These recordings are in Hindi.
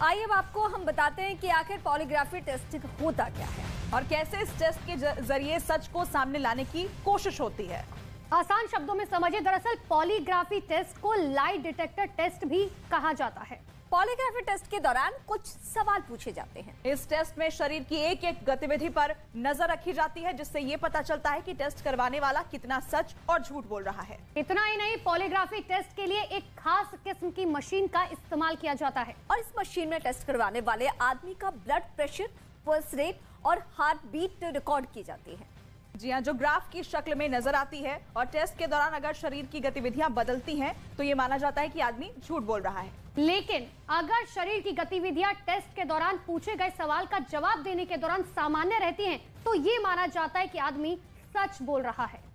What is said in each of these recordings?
आइए अब आपको हम बताते हैं कि आखिर पॉलीग्राफी टेस्ट होता क्या है और कैसे इस टेस्ट के जरिए सच को सामने लाने की कोशिश होती है। आसान शब्दों में समझिए, दरअसल पॉलीग्राफी टेस्ट को लाई डिटेक्टर टेस्ट भी कहा जाता है। पॉलीग्राफी टेस्ट के दौरान कुछ सवाल पूछे जाते हैं। इस टेस्ट में शरीर की एक एक गतिविधि पर नजर रखी जाती है, जिससे ये पता चलता है कि टेस्ट करवाने वाला कितना सच और झूठ बोल रहा है। इतना ही नहीं, पॉलीग्राफी टेस्ट के लिए एक खास किस्म की मशीन का इस्तेमाल किया जाता है और इस मशीन में टेस्ट करवाने वाले आदमी का ब्लड प्रेशर, पल्स रेट और हार्ट बीट रिकॉर्ड की जाती है। जी हाँ, जो ग्राफ की शक्ल में नजर आती है और टेस्ट के दौरान अगर शरीर की गतिविधियां बदलती हैं तो ये माना जाता है कि आदमी झूठ बोल रहा है। लेकिन अगर शरीर की गतिविधियां टेस्ट के दौरान पूछे गए सवाल का जवाब देने के दौरान सामान्य रहती हैं, तो ये माना जाता है कि आदमी सच बोल रहा है।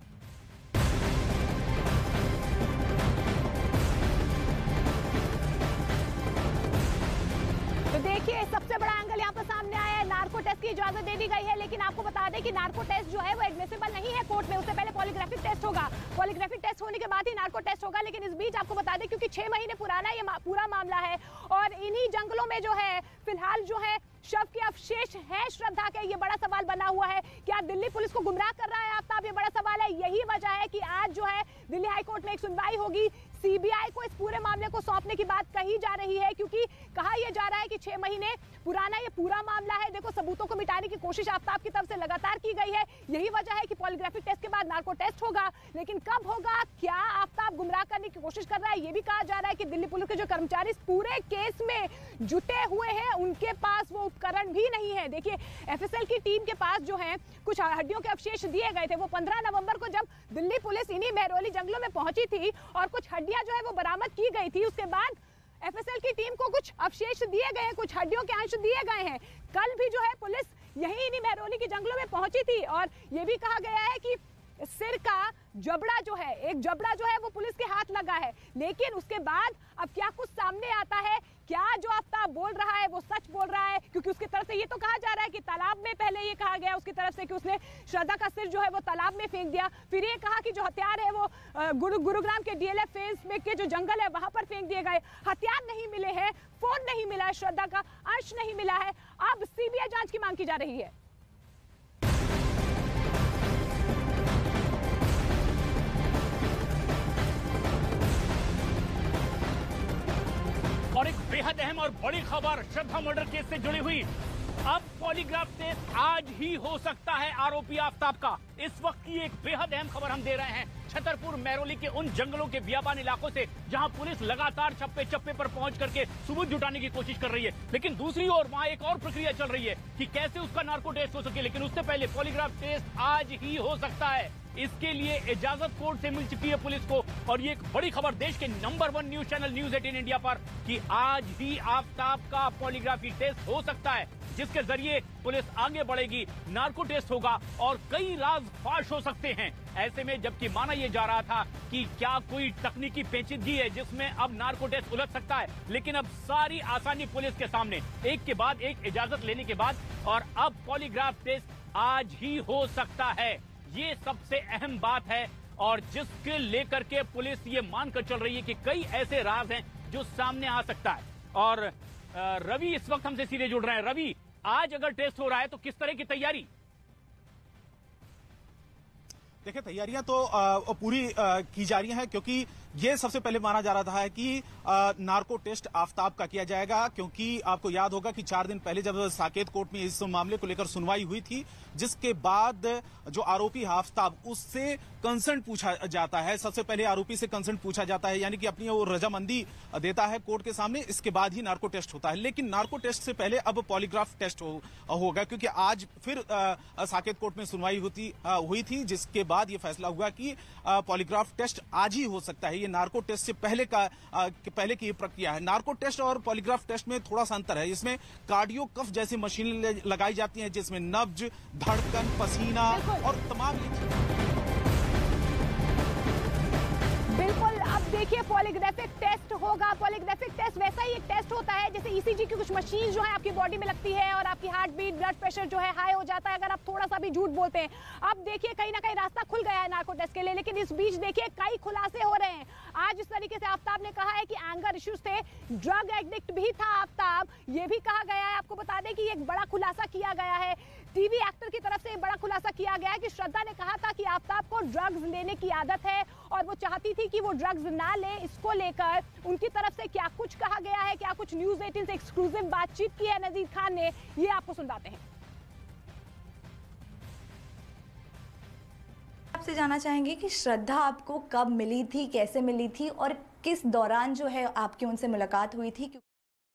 तो देखिए, सबसे बड़ा एंगल यहाँ पर सामने आया है। नार्को टेस्ट की इजाजत दे दी गई है, लेकिन आपको बता दें कि नार्को टेस्ट जो है वो एडमिसिबल नहीं है कोर्ट में। उससे पहले पॉलीग्राफिक टेस्ट होगा। पॉलीग्राफिक टेस्ट होने के बाद ही नार्को टेस्ट होगा। लेकिन इस बीच आपको बता दें, क्योंकि 6 महीने पुराना ये पूरा मामला है और इन्हीं जंगलों में जो है फिलहाल जो है शव के अवशेष है श्रद्धा के, ये बड़ा सवाल बना हुआ है। क्या दिल्ली पुलिस को गुमराह कर रहा है आफ्ताब? ये बड़ा सवाल है। यही वजह है कि आज जो है दिल्ली हाईकोर्ट में एक सुनवाई होगी। सीबीआई को इस पूरे मामले को सौंपने की बात कही जा रही है, क्योंकि कहा यह जा रहा है कि 6 महीने पुराना ये पूरा मामला है। देखो, सबूतों को मिटाने की कोशिश आफ्ताब की तरफ से लगातार की गई है। यही वजह है कि पॉलीग्राफिक टेस्ट के बाद नार्को टेस्ट होगा। लेकिन कब होगा, क्या आफ्ताब गुमराह करने की कोशिश कर रहा है? ये भी कहा जा रहा है कि दिल्ली पुलिस के जो कर्मचारी इस पूरे केस में जुटे हुए हैं, उनके पास वो उपकरण भी नहीं है। देखिए, एफएसएल की टीम के पास जो है कुछ हड्डियों के अवशेष दिए गए थे। वो 15 नवंबर को जब दिल्ली पुलिस इन्हीं महरौली जंगलों में पहुंची थी और कुछ हड्डियां जो है वो बरामद की गई थी, उसके बाद एफएसएल की टीम को कुछ अवशेष दिए गए हैं, कुछ हड्डियों के अंश दिए गए हैं। कल भी जो है पुलिस यही इन्हीं महरौली के जंगलों में पहुंची थी और यह भी कहा गया है कि सिर का जबड़ा जो है, एक जबड़ा जो है वो पुलिस के हाथ लगा है। लेकिन उसके बाद अब क्या कुछ सामने आता है? क्या जो आफ्ताब बोल रहा है वो सच बोल रहा है? क्योंकि उसकी तरफ से ये तो कहा जा रहा है कि तालाब में, पहले ये कहा गया उसकी तरफ से कि उसने श्रद्धा का सिर जो है वो तालाब में फेंक दिया। फिर ये कहा कि जो हथियार है वो गुरुग्राम के डीएलएफ फेज में के जो जंगल है वहां पर फेंक दिए गए। हथियार नहीं मिले हैं, फोन नहीं मिला है, श्रद्धा का अंश नहीं मिला है। अब सीबीआई जांच की मांग की जा रही है। और एक बेहद अहम और बड़ी खबर श्रद्धा मर्डर केस से जुड़ी हुई। अब पॉलीग्राफ टेस्ट आज ही हो सकता है आरोपी आफ्ताब का। इस वक्त की एक बेहद अहम खबर हम दे रहे हैं छतरपुर महरौली के उन जंगलों के बियाबान इलाकों से, जहां पुलिस लगातार चप्पे चप्पे पर पहुंच करके सबूत जुटाने की कोशिश कर रही है। लेकिन दूसरी ओर वहां एक और प्रक्रिया चल रही है कि कैसे उसका नार्को टेस्ट हो सके। लेकिन उससे पहले पॉलीग्राफ टेस्ट आज ही हो सकता है। इसके लिए इजाजत कोर्ट से मिल चुकी है पुलिस को और ये एक बड़ी खबर देश के number 1 news channel news 18 India पर कि आज ही आफ्ताब का पॉलीग्राफी टेस्ट हो सकता है, जिसके जरिए पुलिस आगे बढ़ेगी, नार्को टेस्ट होगा और कई राज फाश हो सकते हैं। ऐसे में जबकि माना यह जा रहा था कि क्या कोई तकनीकी पेचीदगी है जिसमें अब नार्को टेस्ट उलझ सकता है, लेकिन अब सारी आसानी पुलिस के सामने, एक के बाद एक इजाजत लेने के बाद, और अब पॉलीग्राफ टेस्ट आज ही हो सकता है। ये सबसे अहम बात है और जिसके लेकर के पुलिस ये मानकर चल रही है कि कई ऐसे राज हैं जो सामने आ सकता है। और रवि इस वक्त हमसे सीधे जुड़ रहे हैं। रवि, आज अगर टेस्ट हो रहा है तो किस तरह की तैयारी? देखिए, तैयारियां तो पूरी की जा रही हैं, क्योंकि ये सबसे पहले माना जा रहा था कि नार्को टेस्ट आफ्ताब का किया जाएगा। क्योंकि आपको याद होगा कि 4 दिन पहले जब साकेत कोर्ट में इस मामले को लेकर सुनवाई हुई थी, जिसके बाद जो आरोपी आफ्ताब, उससे कंसर्न पूछा जाता है। सबसे पहले आरोपी से कंसर्न पूछा जाता है, यानी कि अपनी वो रजामंदी देता है कोर्ट के सामने, इसके बाद ही नार्को टेस्ट होता है। लेकिन नार्को टेस्ट से पहले अब पॉलीग्राफ टेस्ट होगा, क्योंकि आज फिर साकेत कोर्ट में सुनवाई हुई थी, जिसके बाद ये फैसला हुआ कि पॉलीग्राफ टेस्ट आज ही हो सकता है। ये नार्को टेस्ट से पहले की प्रक्रिया है। नार्को टेस्ट और पॉलीग्राफ टेस्ट में थोड़ा सा अंतर है। इसमें कार्डियो कफ जैसी मशीनें लगाई जाती हैं, जिसमें नब्ज, धड़कन, पसीना और तमाम बिल्कुल। अब देखिए, पॉलीग्राफिक टेस्ट होगा। पॉलीग्राफिक टेस्ट वैसा ही एक टेस्ट होता है तरीके से ईसीजी की कुछ मशीन जो है आपकी बॉडी में लगती है और आपकी हार्ट बीट, ब्लड प्रेशर जो है हाई हो जाता है अगर आप थोड़ा सा भी झूठ बोलते हैं। अब देखिए कहीं ना कहीं रास्ता खुल गया है नार्को टेस्ट के लिए, लेकिन इस बीच देखिए कई खुलासे हो रहे हैं। आज इस तरीके से आफ्ताब ने कहा है कि एंगर इश्यूज थे, ड्रग एडिक्ट भी था आफ्ताब, ये भी कहा गया है। आपको बता दें कि एक बड़ा खुलासा किया गया है, टीवी एक्टर की तरफ से बड़ा खुलासा किया गया है कि श्रद्धा ने कहा था कि आफ्ताब को ड्रग्स लेने की आदत है और वो चाहती थी कि वो ड्रग्स ना ले। इसको लेकर उनकी तरफ से क्या कुछ कहा गया है, क्या कुछ न्यूज़ 18 से एक्सक्लूसिव बातचीत की है नजीर खान ने, ये आपको सुनवाते हैं। आपसे जानना चाहेंगे कि श्रद्धा आपको कब मिली थी, कैसे मिली थी और किस दौरान जो है आपकी उनसे मुलाकात हुई थी?